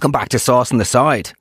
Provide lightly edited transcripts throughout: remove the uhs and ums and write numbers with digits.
Welcome back to Sauce on the Side.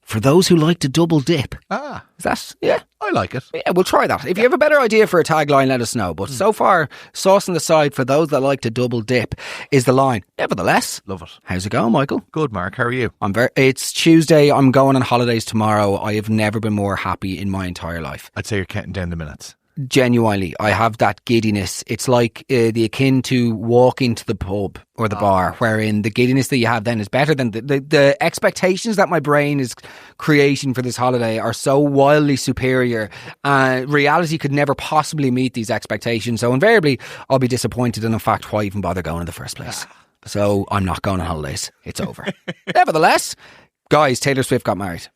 For those who like to double dip. Ah. Is that, yeah? I like it. Yeah, we'll try that. If you have a better idea for a tagline, let us know. But so far, Sauce on the Side, for those that like to double dip, is the line. Nevertheless. Love it. How's it going, Michael? Good, Mark. How are you? It's Tuesday. I'm going on holidays tomorrow. I have never been more happy in my entire life. I'd say you're counting down the minutes. Genuinely, I have that giddiness. It's like the akin to walking to the pub or the bar, wherein the giddiness that you have then is better than the expectations that my brain is creating for this holiday are so wildly superior. Reality could never possibly meet these expectations. So invariably, I'll be disappointed in the fact why even bother going in the first place. So I'm not going on holidays. It's over. Nevertheless, guys, Taylor Swift got married.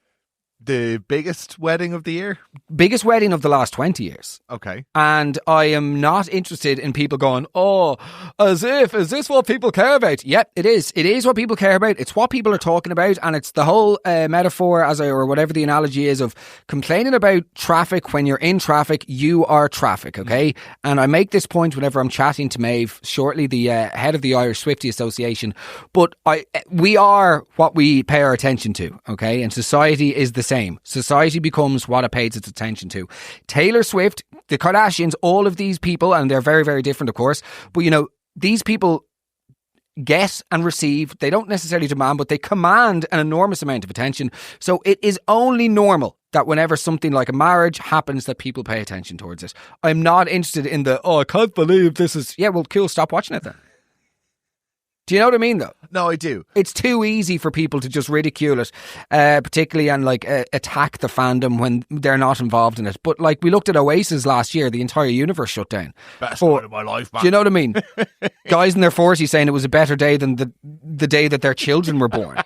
The biggest wedding of the year? Biggest wedding of the last 20 years. Okay. And I am not interested in people going, oh, is this what people care about? Yep, it is. It is what people care about. It's what people are talking about. And it's the whole metaphor, or whatever the analogy is, of complaining about traffic. When you're in traffic, you are traffic, okay? And I make this point whenever I'm chatting to Meabh, shortly the head of the Irish Swiftie Association. But we are what we pay our attention to, okay? And society is the same. Society becomes what it pays its attention to. Taylor Swift, the Kardashians, all of these people, and they're very, very different, of course, but you know, these people get and receive, they don't necessarily demand, but they command an enormous amount of attention. So it is only normal that whenever something like a marriage happens, that people pay attention towards it. I'm not interested in I can't believe this is, yeah, well, cool, stop watching it then. Do you know what I mean, though? No, I do. It's too easy for people to just ridicule it, particularly and attack the fandom when they're not involved in it. But like we looked at Oasis last year, the entire universe shut down. Best night of my life, man. Do you know what I mean? Guys in their 40s saying it was a better day than the day that their children were born.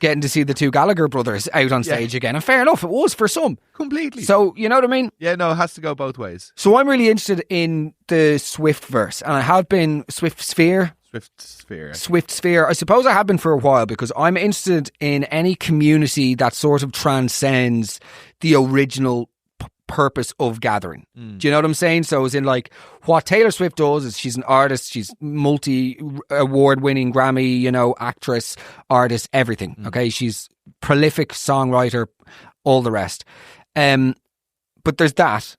Getting to see the two Gallagher brothers out on stage again. And fair enough, it was for some. Completely. So, you know what I mean? Yeah, no, it has to go both ways. So I'm really interested in the Swift verse. And I have been Swift Sphere. Swift Sphere. I suppose I have been for a while, because I'm interested in any community that sort of transcends the original purpose of gathering. Do you know what I'm saying? So as in, like, what Taylor Swift does is she's an artist, she's multi-award winning Grammy, actress, artist, everything. Okay, she's prolific songwriter, all the rest. But there's that.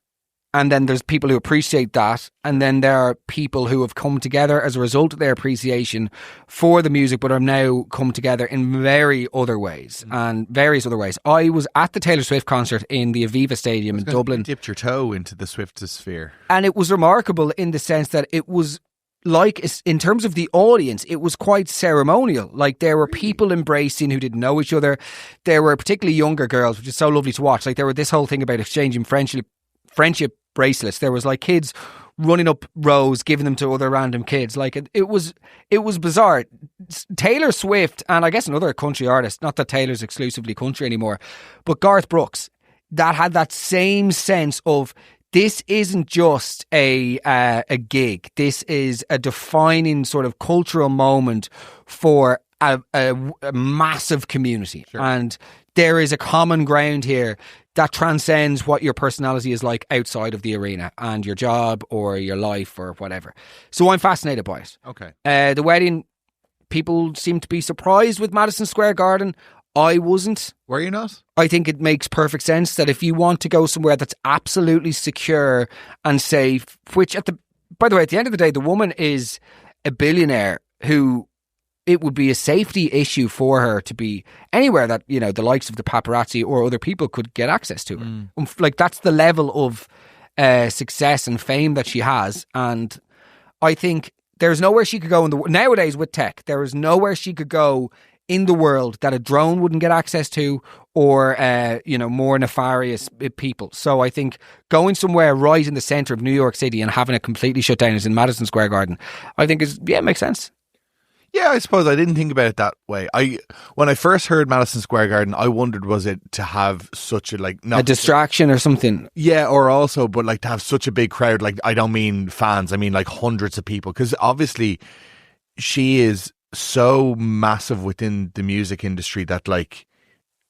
And then there's people who appreciate that. And then there are people who have come together as a result of their appreciation for the music, but have now come together in various other ways. I was at the Taylor Swift concert in the Aviva Stadium in Dublin. You dipped your toe into the Swift sphere. And it was remarkable in the sense that it was like, in terms of the audience, it was quite ceremonial. Like, there were people embracing who didn't know each other. There were particularly younger girls, which is so lovely to watch. Like, there were this whole thing about exchanging friendship bracelets. There was like kids running up rows, giving them to other random kids. Like, it was bizarre. Taylor Swift, and I guess another country artist, not that Taylor's exclusively country anymore, but Garth Brooks, that had that same sense of, this isn't just a gig. This is a defining sort of cultural moment for a massive community. Sure. And there is a common ground here that transcends what your personality is like outside of the arena and your job or your life or whatever. So I'm fascinated by it. Okay. The wedding, people seem to be surprised with Madison Square Garden. I wasn't. Were you not? I think it makes perfect sense that if you want to go somewhere that's absolutely secure and safe, which by the way, at the end of the day, the woman is a billionaire who, it would be a safety issue for her to be anywhere that, the likes of the paparazzi or other people could get access to her. Like, that's the level of success and fame that she has. And I think there's nowhere she could go nowadays with tech. There is nowhere she could go in the world that a drone wouldn't get access to, or more nefarious people. So I think going somewhere right in the centre of New York City and having it completely shut down, as in Madison Square Garden, I think makes sense. Yeah, I suppose I didn't think about it that way. When I first heard Madison Square Garden, I wondered, was it to have such a distraction or something? Yeah, or also, but like to have such a big crowd. Like, I don't mean fans, I mean like hundreds of people, because obviously she is so massive within the music industry that, like,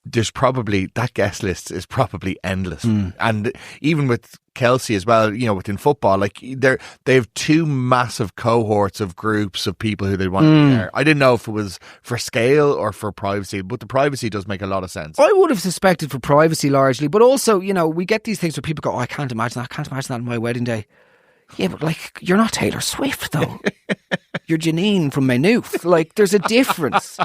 there's probably that guest list is probably endless, and even with Kelsey as well, within football, like they have two massive cohorts of groups of people who they want to be there. I didn't know if it was for scale or for privacy, but the privacy does make a lot of sense. I would have suspected for privacy largely, but also, we get these things where people go, oh, I can't imagine that on my wedding day. Yeah, but like, you're not Taylor Swift though. You're Janine from Meabh. Like, there's a difference.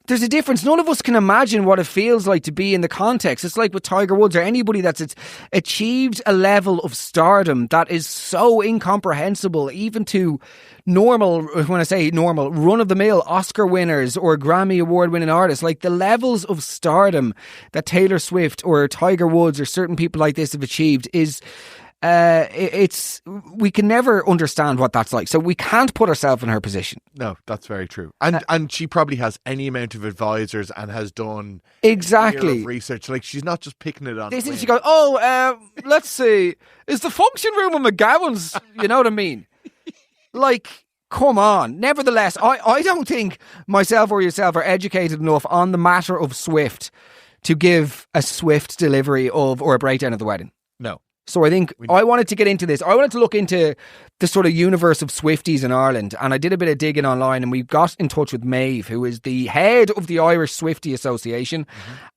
There's a difference. None of us can imagine what it feels like to be in the context. It's like with Tiger Woods or anybody that's achieved a level of stardom that is so incomprehensible, even to normal, when I say normal, run-of-the-mill Oscar winners or Grammy Award-winning artists. Like, the levels of stardom that Taylor Swift or Tiger Woods or certain people like this have achieved is... we can never understand what that's like, so we can't put ourselves in her position. No, that's very true. And she probably has any amount of advisors and has done exactly research. Like, she's not just picking it on. She goes, let's see, is the function room in McGowan's? You know what I mean? Like, come on. Nevertheless, I don't think myself or yourself are educated enough on the matter of Swift to give a swift delivery of or a breakdown of the wedding. No. So I think I wanted to get into this. I wanted to look into the sort of universe of Swifties in Ireland, and I did a bit of digging online, and we got in touch with Meabh, who is the head of the Irish Swiftie Association,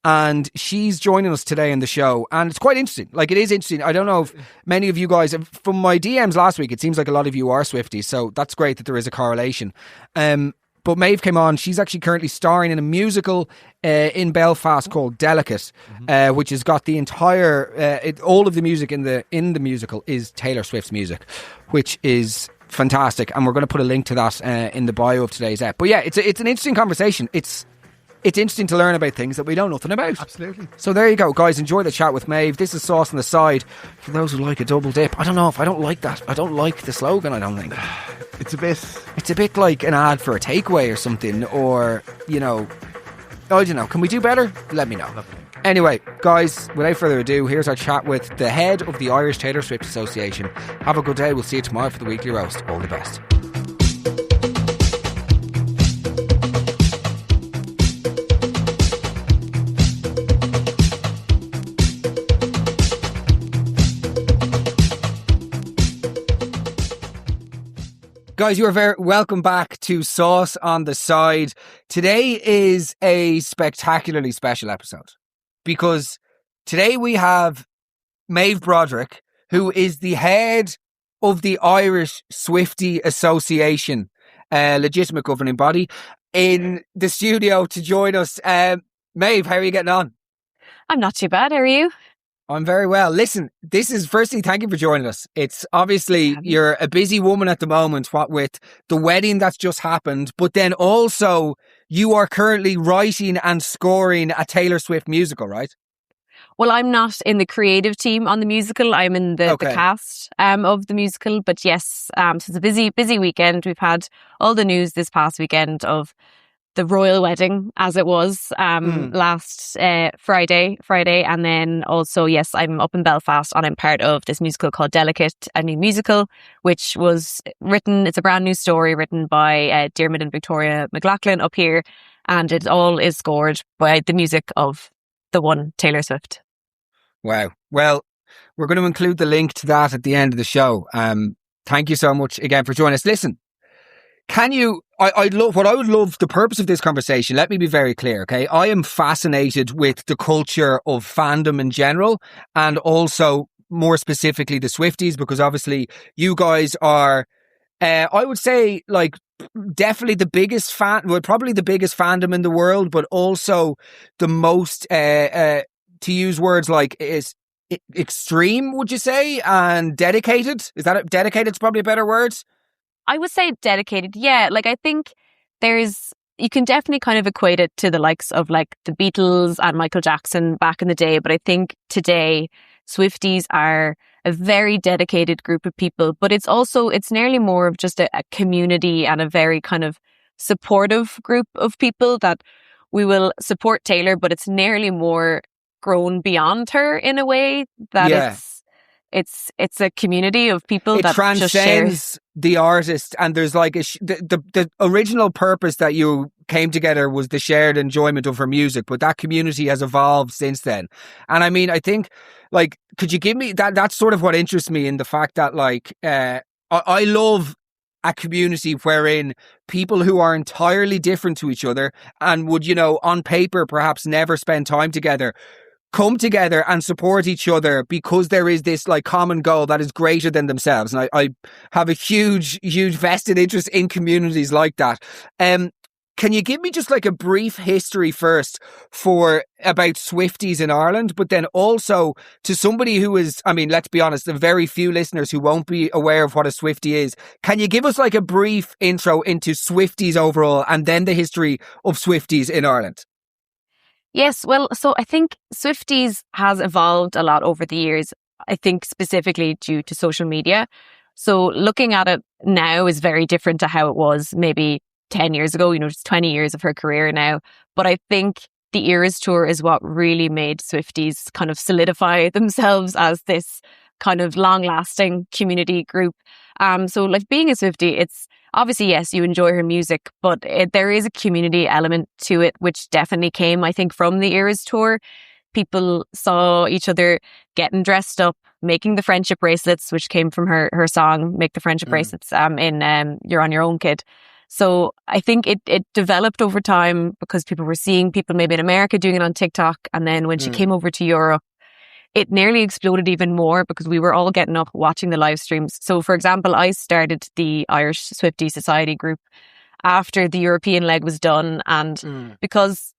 and she's joining us today in the show, and it's quite interesting. Like, it is interesting. I don't know if many of you guys, from my DMs last week, it seems like a lot of you are Swifties, so that's great that there is a correlation. But Meabh came on. She's actually currently starring in a musical in Belfast called Delicate, which has got the entire all of the music in the musical is Taylor Swift's music, which is fantastic. And we're going to put a link to that in the bio of today's app. But yeah, it's an interesting conversation. It's interesting to learn about things that we know nothing about. Absolutely. So there you go, guys. Enjoy the chat with Meabh. This is Sauce on the Side. For those who like a double dip, I don't know if I don't like that. I don't like the slogan, I don't think. It's a bit like an ad for a takeaway or something, or, I don't know. Can we do better? Let me know. Anyway, guys, without further ado, here's our chat with the head of the Irish Taylor Swift Association. Have a good day. We'll see you tomorrow for the weekly roast. All the best. Guys, you are very welcome back to Sauce on the Side. Today is a spectacularly special episode because today we have Meabh Broderick, who is the head of the Irish Swiftie Association, legitimate governing body, in the studio to join us. Meabh, how are you getting on? I'm not too bad. How are you? I'm very well. Listen, this is firstly, thank you for joining us. It's obviously you're a busy woman at the moment, what with the wedding that's just happened, but then also you are currently writing and scoring a Taylor Swift musical, right? Well, I'm not in the creative team on the musical. I'm in the cast of the musical. But yes, so it's a busy weekend. We've had all the news this past weekend of the royal wedding, as it was last Friday. And then also, yes, I'm up in Belfast and I'm part of this musical called Delicate, a new musical, which was written, it's a brand new story written by Diarmuid and Victoria McLachlan up here. And it all is scored by the music of the one Taylor Swift. Wow. Well, we're going to include the link to that at the end of the show. Thank you so much again for joining us. Listen, can you, the purpose of this conversation, let me be very clear, okay? I am fascinated with the culture of fandom in general, and also more specifically the Swifties, because obviously you guys are, I would say, like, definitely the biggest probably the biggest fandom in the world, but also the most, to use words like, is extreme, would you say, and dedicated? Dedicated's probably a better word? I would say dedicated, yeah. Like, I think you can definitely kind of equate it to the likes of like the Beatles and Michael Jackson back in the day. But I think today Swifties are a very dedicated group of people, but it's nearly more of just a community and a very kind of supportive group of people that we will support Taylor, but it's nearly more grown beyond her in a way that it's a community of people that transcends just shares the artist, and there's like the original purpose that you came together was the shared enjoyment of her music, but that community has evolved since then. And I mean, I think, like, could you give me that's sort of what interests me in the fact that, like, I love a community wherein people who are entirely different to each other and would, you know, on paper perhaps never spend time together, come together and support each other because there is this, like, common goal that is greater than themselves. And I have a huge vested interest in communities like that. Can you give me just like a brief history first about Swifties in Ireland, but then also to somebody who is, I mean, let's be honest, there are very few listeners who won't be aware of what a Swiftie is. Can you give us like a brief intro into Swifties overall and then the history of Swifties in Ireland? Yes, well, so I think Swifties has evolved a lot over the years, I think specifically due to social media. So looking at it now is very different to how it was maybe 10 years ago, you know, it's 20 years of her career now. But I think the Eras Tour is what really made Swifties kind of solidify themselves as this kind of long-lasting community group. So like being a Swiftie, it's obviously, yes, you enjoy her music, but there is a community element to it, which definitely came, I think, from the Eras Tour. People saw each other getting dressed up, making the friendship bracelets, which came from her song, Make the Friendship Bracelets, in You're on Your Own, Kid. So I think it developed over time because people were seeing people maybe in America doing it on TikTok. And then when she came over to Europe, it nearly exploded even more because we were all getting up watching the live streams. So for example, I started the Irish Swiftie Society group after the European leg was done. And because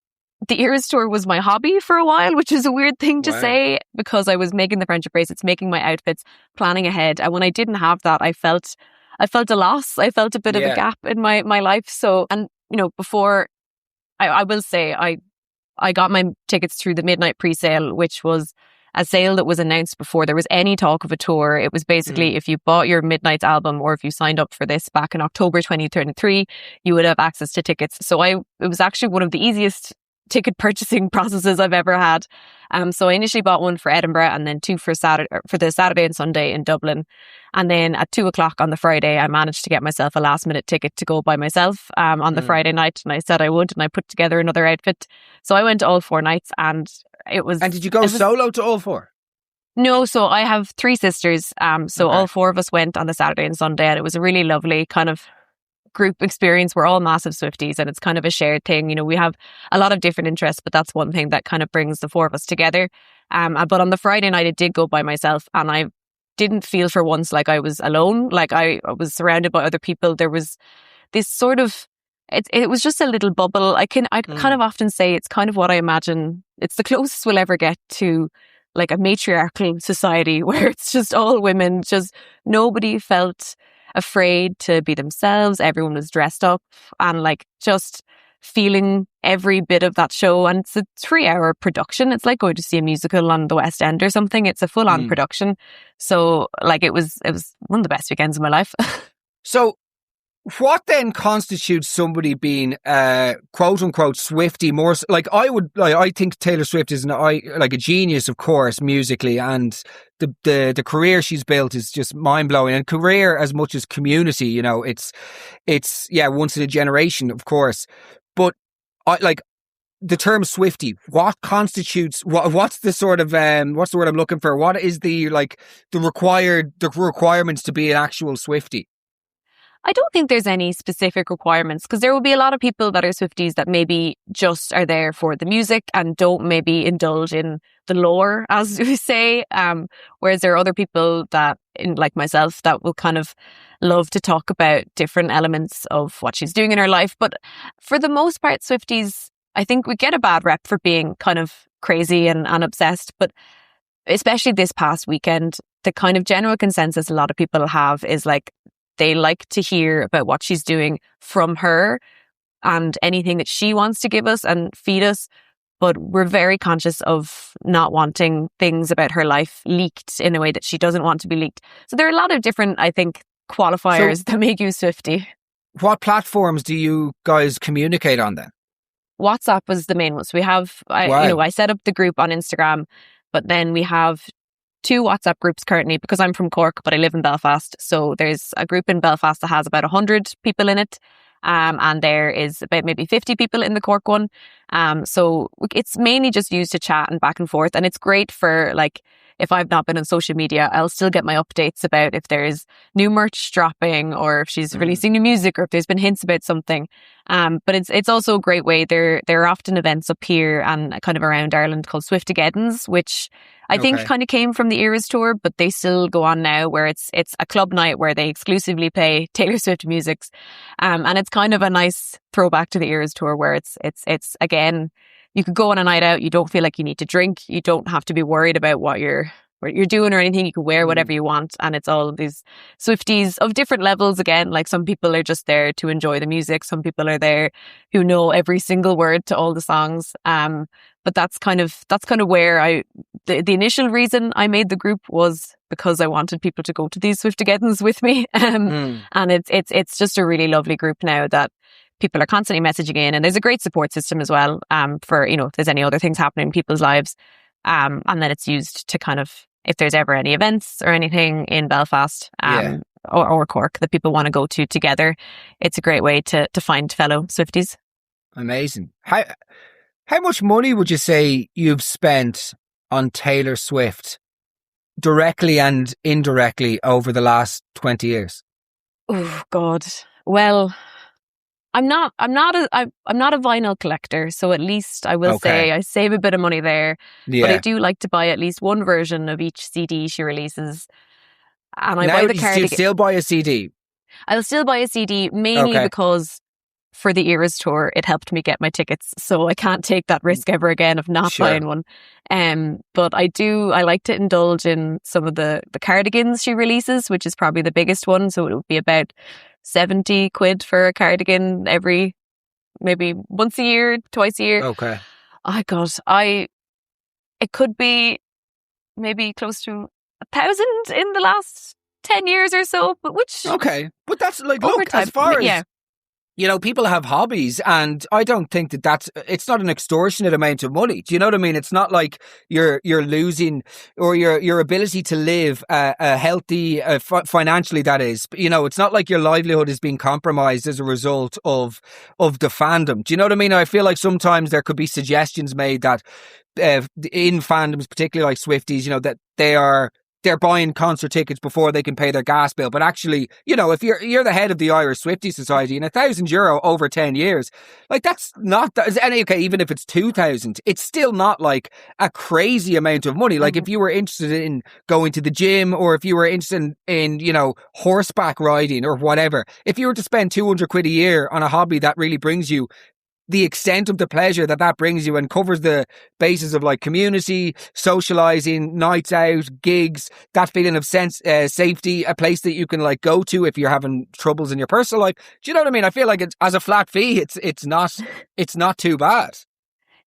the Eras Tour was my hobby for a while, which is a weird thing to say, because I was making the friendship bracelets, making my outfits, planning ahead. And when I didn't have that, I felt a loss. I felt a bit of a gap in my life. So, and you know, before I will say I got my tickets through the midnight pre-sale, which was a sale that was announced before there was any talk of a tour. It was basically if you bought your Midnight album or if you signed up for this back in October 2023, you would have access to tickets. So it was actually one of the easiest ticket purchasing processes I've ever had. So I initially bought one for Edinburgh and then two for the Saturday and Sunday in Dublin. And then at 2:00 on the Friday, I managed to get myself a last minute ticket to go by myself on the Friday night. And I said I would, and I put together another outfit. So I went to all 4 nights and it was... And did you go solo to all 4? No, so I have 3 sisters. So all 4 of us went on the Saturday and Sunday, and it was a really lovely kind of group experience. We're all massive Swifties and it's kind of a shared thing. You know, we have a lot of different interests, but that's one thing that kind of brings the 4 of us together. But on the Friday night, I did go by myself and I didn't feel for once like I was alone. Like I was surrounded by other people. There was this sort of, it was just a little bubble. I kind of often say it's kind of what I imagine. It's the closest we'll ever get to like a matriarchal society where it's just all women, just nobody felt afraid to be themselves. Everyone was dressed up and like just feeling every bit of that show. And it's a 3-hour production. It's like going to see a musical on the West End or something. It's a full-on production. So like it was one of the best weekends of my life. So what then constitutes somebody being quote unquote Swiftie? More like I think Taylor Swift is like a genius, of course, musically, and the career she's built is just mind blowing. And career as much as community, you know, it's once in a generation, of course. But I like the term Swiftie. What constitutes what's the sort of what's the word I'm looking for? What is the requirements to be an actual Swiftie? I don't think there's any specific requirements because there will be a lot of people that are Swifties that maybe just are there for the music and don't maybe indulge in the lore, as we say. Whereas there are other people that, like myself, that will kind of love to talk about different elements of what she's doing in her life. But for the most part, Swifties, I think we get a bad rep for being kind of crazy and obsessed. But especially this past weekend, the kind of general consensus a lot of people have is like, they like to hear about what she's doing from her and anything that she wants to give us and feed us. But we're very conscious of not wanting things about her life leaked in a way that she doesn't want to be leaked. So there are a lot of different, I think, qualifiers that make you Swiftie. What platforms do you guys communicate on then? WhatsApp was the main one. So we have, I set up the group on Instagram, but then we have 2 WhatsApp groups currently because I'm from Cork, but I live in Belfast. So there's a group in Belfast that has about 100 people in it. And there is about maybe 50 people in the Cork one. So it's mainly just used to chat and back and forth. And it's great for like, if I've not been on social media, I'll still get my updates about if there's new merch dropping or if she's releasing new music or if there's been hints about something. But it's also a great way. There are often events up here and kind of around Ireland called Swiftigeddons, which I think kind of came from the Eras tour, but they still go on now, where it's a club night where they exclusively play Taylor Swift musics. And it's kind of a nice throwback to the Eras tour, where it's again, you could go on a night out. You don't feel like you need to drink. You don't have to be worried about what you're doing or anything. You can wear whatever you want. And it's all of these Swifties of different levels. Again, like some people are just there to enjoy the music. Some people are there who know every single word to all the songs. But that's kind of where the initial reason I made the group was because I wanted people to go to these Swiftigeddons with me. And it's just a really lovely group now that people are constantly messaging in, and there's a great support system as well, for, if there's any other things happening in people's lives. And then it's used to kind of, if there's ever any events or anything in Belfast, or Cork that people want to go to together, it's a great way to find fellow Swifties. Amazing. How much money would you say you've spent on Taylor Swift directly and indirectly over the last 20 years? Oh God. Well, I'm not a vinyl collector, so at least I will say I save a bit of money there. Yeah. But I do like to buy at least one version of each CD she releases. And I buy the cardigan. You still buy a CD? I'll still buy a CD, mainly because for the Eras tour, it helped me get my tickets, so I can't take that risk ever again of not buying one. But I like to indulge in some of the cardigans she releases, which is probably the biggest one. So it would be about 70 quid for a cardigan maybe once a year, twice a year. Okay. Oh God, it could be maybe close to 1,000 in the last 10 years or so, but but that's like, look, as far as people have hobbies, and I don't think it's not an extortionate amount of money. Do you know what I mean? It's not like you're losing, or your ability to live a healthy, financially, that is. It's not like your livelihood is being compromised as a result of the fandom. Do you know what I mean? I feel like sometimes there could be suggestions made that in fandoms, particularly like Swifties, that they're buying concert tickets before they can pay their gas bill. But actually, if you're the head of the Irish Swiftie Society, and €1,000 over 10 years, like that's not that. Okay, even if it's 2,000, it's still not like a crazy amount of money. Like if you were interested in going to the gym, or if you were interested in horseback riding or whatever, if you were to spend 200 quid a year on a hobby that really brings you the extent of the pleasure that brings you and covers the basis of like community, socializing, nights out, gigs, that feeling of safety, a place that you can like go to if you're having troubles in your personal life. Do you know what I mean? I feel like it's, as a flat fee, it's not too bad.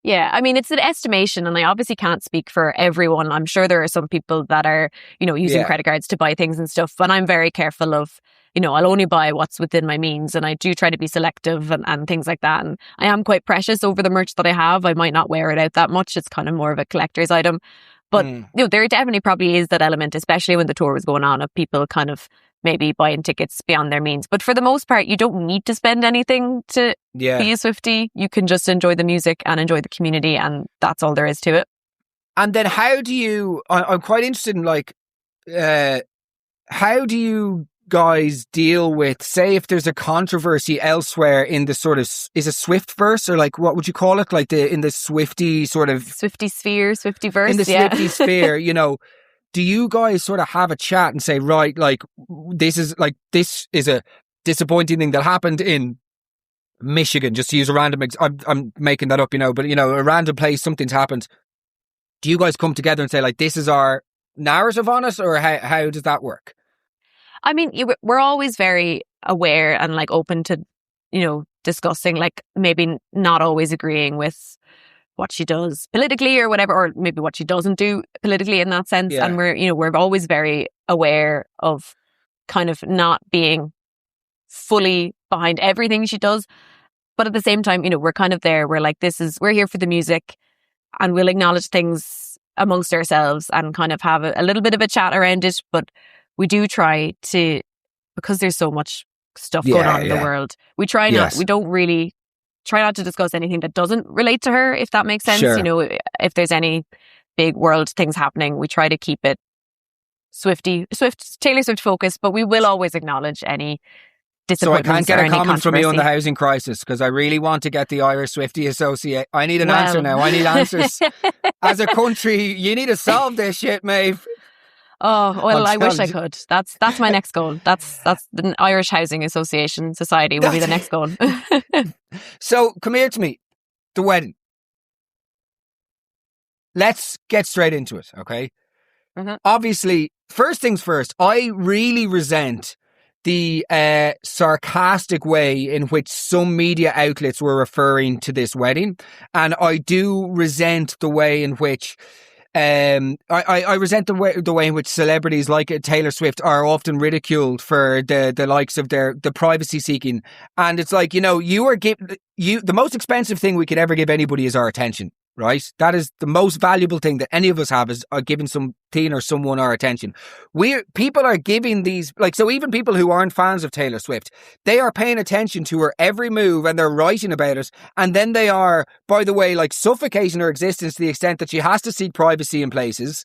Yeah, I mean, it's an estimation, and I obviously can't speak for everyone. I'm sure there are some people that are, using credit cards to buy things and stuff, but I'm very careful of, I'll only buy what's within my means, and I do try to be selective and things like that. And I am quite precious over the merch that I have. I might not wear it out that much. It's kind of more of a collector's item. But, there definitely probably is that element, especially when the tour was going on, of people kind of maybe buying tickets beyond their means. But for the most part, you don't need to spend anything to be a Swiftie. You can just enjoy the music and enjoy the community, and that's all there is to it. And then how do you, I'm quite interested in like, how do you guys deal with, say, if there's a controversy elsewhere in the sort of, is a Swiftverse, or like, what would you call it? Like in the Swiftie sort of... Swiftie sphere, Swiftiverse, in the Swiftie sphere, do you guys sort of have a chat and say, right, like, this is a disappointing thing that happened in Michigan, just to use a random, I'm making that up, but, a random place, something's happened. Do you guys come together and say, like, this is our narrative on it, or how does that work? I mean, we're always very aware and like open to, discussing, like maybe not always agreeing with what she does politically or whatever, or maybe what she doesn't do politically in that sense. Yeah. And we're always very aware of kind of not being fully behind everything she does. But at the same time, we're kind of there. We're like, we're here for the music, and we'll acknowledge things amongst ourselves and kind of have a little bit of a chat around it. But we do try to, because there's so much stuff going on in the world. We try not, we don't really try not to discuss anything that doesn't relate to her, if that makes sense. Sure. You know, if there's any big world things happening, we try to keep it Taylor Swift focused, but we will always acknowledge any disappointments. So I can't get a comment from you on the controversy. housing crisis, because I really want to get the Irish Swiftie Associate. I need an answer now. I need answers. As a country, you need to solve this shit, Meabh. Oh, well, I wish I could. That's my next goal. That's the Irish Housing Association Society will be the next goal. So come here to me. The wedding. Let's get straight into it, okay? Mm-hmm. Obviously, first things first, I really resent the sarcastic way in which some media outlets were referring to this wedding. And I do resent the way in which I resent the way in which celebrities like Taylor Swift are often ridiculed for the likes of the privacy seeking. And it's like, you know, the most expensive thing we could ever give anybody is our attention, right? That is the most valuable thing that any of us have, is giving something or someone our attention. People are giving these, like, so even people who aren't fans of Taylor Swift, they are paying attention to her every move and they're writing about it. And then they are, by the way, like, suffocating her existence to the extent that she has to seek privacy in places.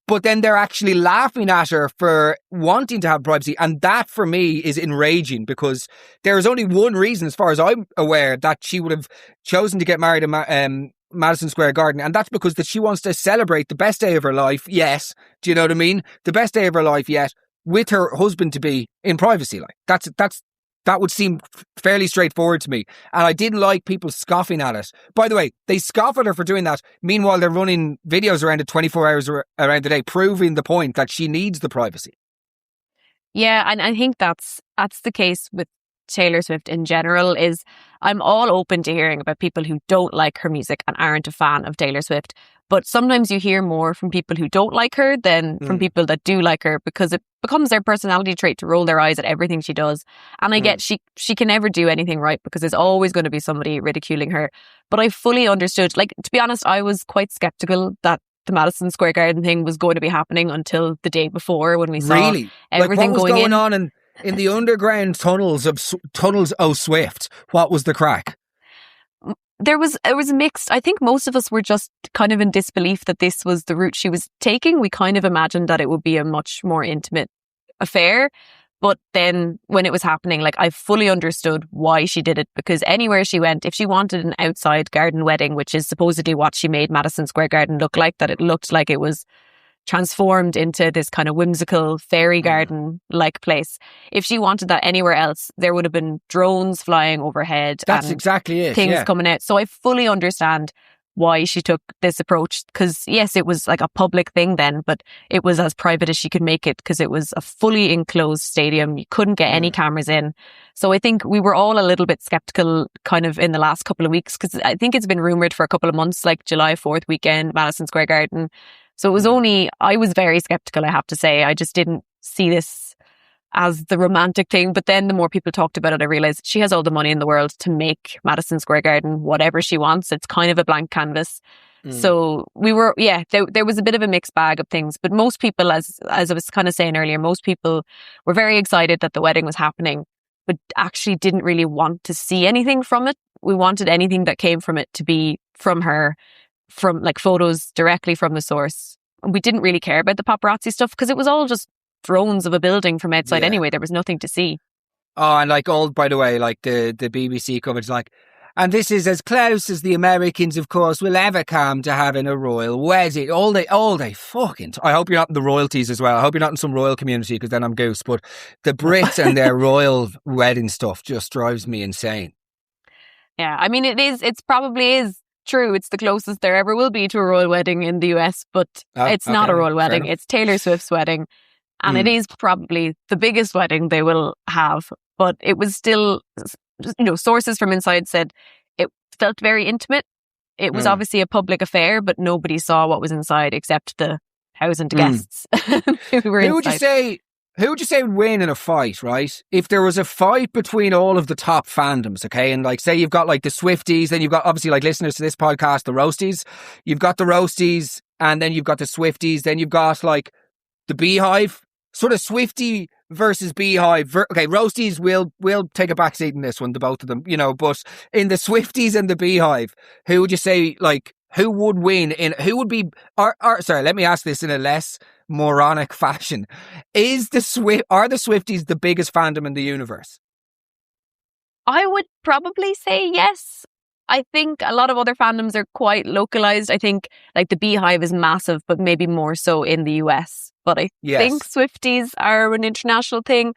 But then they're actually laughing at her for wanting to have privacy. And that, for me, is enraging, because there is only one reason, as far as I'm aware, that she would have chosen to get married in Madison Square Garden. And that's because that she wants to celebrate the best day of her life. Yes. Do you know what I mean? The best day of her life yet, with her husband to be in privacy. Like, that would seem fairly straightforward to me. And I didn't like people scoffing at it. By the way, they scoff at her for doing that. Meanwhile, they're running videos around it 24 hours around the day, proving the point that she needs the privacy. Yeah, and I think that's the case with Taylor Swift in general. Is I'm all open to hearing about people who don't like her music and aren't a fan of Taylor Swift. But sometimes you hear more from people who don't like her than from people that do like her, because it becomes their personality trait to roll their eyes at everything she does. And I get she can never do anything right, because there's always going to be somebody ridiculing her. But I fully understood. Like, to be honest, I was quite skeptical that the Madison Square Garden thing was going to be happening until the day before, when we saw everything what was going on in the underground tunnels o' Swift. What was the crack? It was mixed. I think most of us were just kind of in disbelief that this was the route she was taking. We kind of imagined that it would be a much more intimate affair. But then when it was happening, like, I fully understood why she did it, because anywhere she went, if she wanted an outside garden wedding, which is supposedly what she made Madison Square Garden look like, that it looked like it was transformed into this kind of whimsical fairy garden like place. If she wanted that anywhere else, there would have been drones flying overhead. That's exactly it. Things coming out. So I fully understand why she took this approach, because yes, it was like a public thing then, but it was as private as she could make it, because it was a fully enclosed stadium. You couldn't get any cameras in. So I think we were all a little bit skeptical kind of in the last couple of weeks, because I think it's been rumoured for a couple of months, like July 4th weekend, Madison Square Garden. So it was I was very skeptical, I have to say. I just didn't see this as the romantic thing. But then the more people talked about it, I realised she has all the money in the world to make Madison Square Garden whatever she wants. It's kind of a blank canvas. So we were, there was a bit of a mixed bag of things. But most people, as I was kind of saying earlier, most people were very excited that the wedding was happening, but actually didn't really want to see anything from it. We wanted anything that came from it to be from her, from like photos directly from the source. And we didn't really care about the paparazzi stuff, because it was all just drones of a building from outside anyway. There was nothing to see. Oh, and like by the way, like the BBC coverage, like, and this is as close as the Americans, of course, will ever come to having a royal wedding. All day fucking. I hope you're not in the royalties as well. I hope you're not in some royal community, because then I'm goose. But the Brits and their royal wedding stuff just drives me insane. Yeah, I mean, it's probably is true. It's the closest there ever will be to a royal wedding in the US, but it's not a royal wedding. It's Taylor Swift's wedding. And it is probably the biggest wedding they will have. But it was still, sources from inside said it felt very intimate. It was obviously a public affair, but nobody saw what was inside except the thousand guests who were inside. Who would you say would win in a fight, right? If there was a fight between all of the top fandoms, okay? And like, say you've got like the Swifties, then you've got obviously like listeners to this podcast, the Roasties. You've got the Roasties, and then you've got the Swifties, then you've got like the Beehive. Sort of Swiftie versus Beehive. Okay, Roasties will take a back seat in this one, the both of them, you know, but in the Swifties and the Beehive, who would you say, like, who would win who would be, sorry, let me ask this in a less moronic fashion. Are the Swifties the biggest fandom in the universe? I would probably say yes. I think a lot of other fandoms are quite localized. I think like the Beehive is massive, but maybe more so in the US. But I think Swifties are an international thing.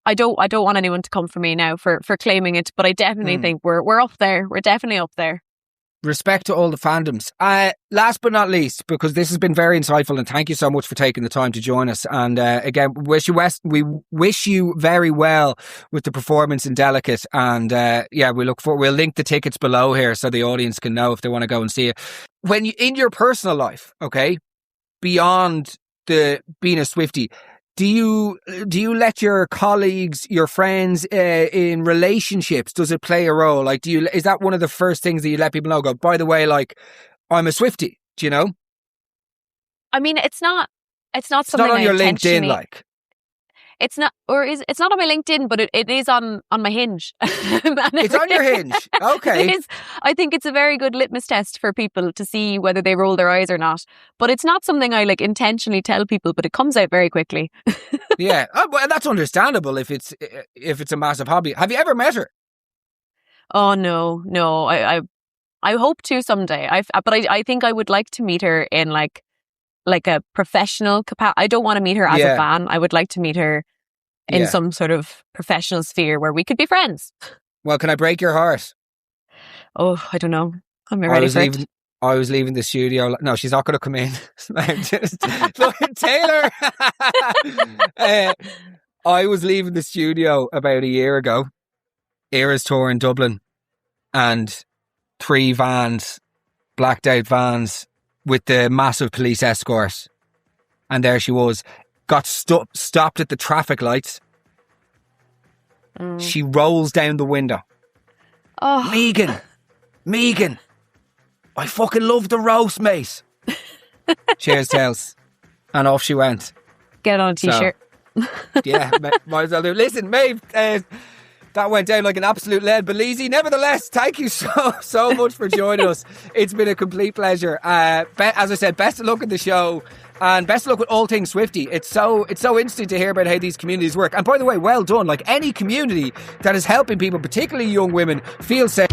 I don't want anyone to come for me now for claiming it, but I definitely think we're up there. We're definitely up there. Respect to all the fandoms. Last but not least, because this has been very insightful, and thank you so much for taking the time to join us. And again, we wish you very well with the performance in Delicate. And we'll link the tickets below here so the audience can know if they want to go and see it. When you in your personal life, okay, beyond the being a Swiftie, do you let your colleagues, your friends in relationships, does it play a role? Like, is that one of the first things that you let people know? Go, by the way, like, I'm a Swiftie. Do you know? I mean, it's not something not on your LinkedIn, like. It's not on my LinkedIn, but it is on my Hinge. It's on your Hinge. Okay. It is. I think it's a very good litmus test for people to see whether they roll their eyes or not. But it's not something I like intentionally tell people, but it comes out very quickly. Yeah. Well, that's understandable if it's a massive hobby. Have you ever met her? Oh, no. I hope to someday. But I think I would like to meet her in like a professional capacity. I don't want to meet her as a fan. I would like to meet her in some sort of professional sphere where we could be friends. Well, can I break your heart? Oh, I don't know. I'm ready for it. I was leaving the studio. No, she's not going to come in. Look, Taylor. I was leaving the studio about a year ago. Eras tour in Dublin, and 3 vans, blacked out vans, with the massive police escort. And there she was, got stopped at the traffic lights. She rolls down the window. Oh, Megan, I fucking love the roast, mate. Cheers, Tails. And off she went. Get on a t-shirt. So, yeah, might as well do. Listen, Meabh, that went down like an absolute lead Belize. Nevertheless, thank you so much for joining us. It's been a complete pleasure. As I said, best of luck in the show, and best of luck with all things Swiftie. It's so interesting to hear about how these communities work. And by the way, well done. Like any community that is helping people, particularly young women, feel safe.